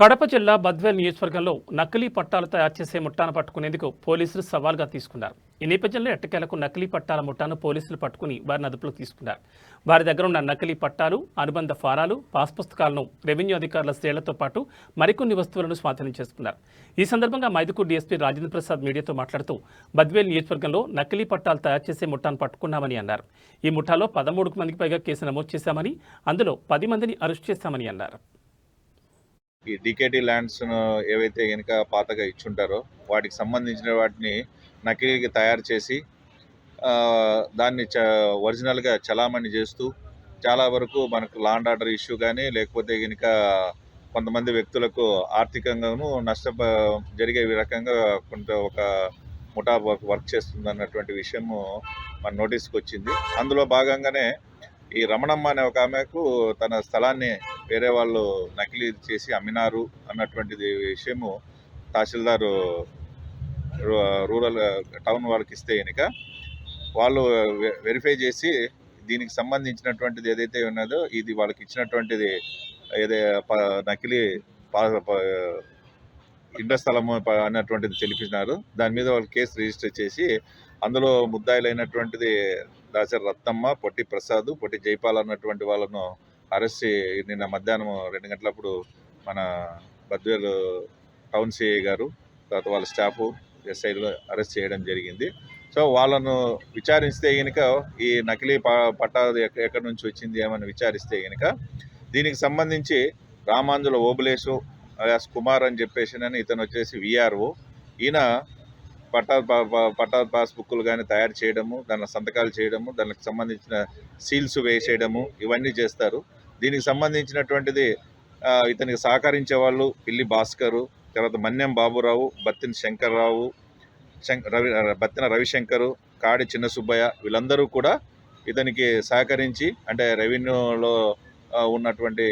కడప జిల్లా బద్వేల్ నియోజకవర్గంలో నకిలీ పట్టాలు తయారు చేసే ముఠాను పట్టుకునేందుకు పోలీసులు సవాల్గా తీసుకున్నారు. ఈ నేపథ్యంలో ఎట్టకేలకు నకిలీ పట్టాల ముఠాను పోలీసులు పట్టుకుని వారిని అదుపులోకి తీసుకున్నారు. వారి దగ్గర ఉన్న నకిలీ పట్టాలు, అనుబంధ ఫారాలు, పాస్ పుస్తకాలను రెవెన్యూ అధికారుల శ్రేళ్లతో పాటు మరికొన్ని వస్తువులను స్వాధీనం చేసుకున్నారు. ఈ సందర్భంగా మైదుకూరు డీఎస్పీ రాజేంద్ర ప్రసాద్ మీడియాతో మాట్లాడుతూ బద్వేల్ నియోజకవర్గంలో నకిలీ పట్టాలు తయారు చేసే ముఠాను పట్టుకున్నామని అన్నారు. ఈ ముఠాలో 13 మందికి పైగా కేసు నమోదు చేశామని, అందులో 10 మందిని అరెస్ట్ చేశామని అన్నారు. ఈ డీకేటీ ల్యాండ్స్ ఏవైతే కనుక పాతగా ఇచ్చుంటారో వాటికి సంబంధించిన వాటిని నకిలీగా తయారు చేసి దాన్ని ఒరిజినల్గా చలామణి చేస్తూ చాలా వరకు మనకు లాండ్ ఆర్డర్ ఇష్యూ కానీ లేకపోతే కనుక కొంతమంది వ్యక్తులకు ఆర్థికంగాను జరిగే రకంగా కొంత ఒక ముఠా వర్క్ చేస్తుంది అన్నటువంటి విషయము మన నోటీస్కి వచ్చింది. అందులో భాగంగానే ఈ రమణమ్మ అనే ఒక ఆమెకు తన స్థలాన్ని వేరే వాళ్ళు నకిలీ చేసి అమ్మినారు అన్నటువంటిది విషయము తహసీల్దారు రూరల్ టౌన్ వాళ్ళకి ఇస్తే కనుక వాళ్ళు వెరిఫై చేసి దీనికి సంబంధించినటువంటిది ఏదైతే ఉన్నదో ఇది వాళ్ళకి ఇచ్చినటువంటిది ఏదే నకిలీ ఇండ్ల స్థలము అన్నటువంటిది తెలిపినారు. దాని మీద వాళ్ళు కేసు రిజిస్టర్ చేసి అందులో ముద్దాయిలైనటువంటిది దాసరి రత్తమ్మ, పొట్టి ప్రసాద్, పొట్టి జైపాల్ అన్నటువంటి వాళ్ళను అరెస్ట్ నిన్న మధ్యాహ్నం 2 గంటలప్పుడు మన బద్వేలు టౌన్ సిఐ గారు తర్వాత వాళ్ళ స్టాఫ్ ఎస్ఐలు అరెస్ట్ చేయడం జరిగింది. సో వాళ్ళను విచారిస్తే కనుక ఈ నకిలీ పట్టా ఎక్కడి నుంచి వచ్చింది ఏమని విచారిస్తే కనుక దీనికి సంబంధించి రామాంజుల ఓబులేసు అలియాస్ కుమార్ అని చెప్పేసి ఇతను వచ్చేసి విఆర్ఓ. ఈయన పట్టా పాస్బుక్లు కానీ తయారు చేయడము, దాని సంతకాలు చేయడము, దానికి సంబంధించిన సీల్స్ వేసేయడము ఇవన్నీ చేస్తారు. దీనికి సంబంధించినటువంటిది ఇతనికి సహకరించే వాళ్ళు పిల్లి భాస్కరు, తర్వాత మన్యం బాబురావు, బత్తిన శంకర్రావు, బత్తిన రవిశంకరు, కాడి చిన్న సుబ్బయ్య వీళ్ళందరూ కూడా ఇతనికి సహకరించి అంటే రెవెన్యూలో ఉన్నటువంటి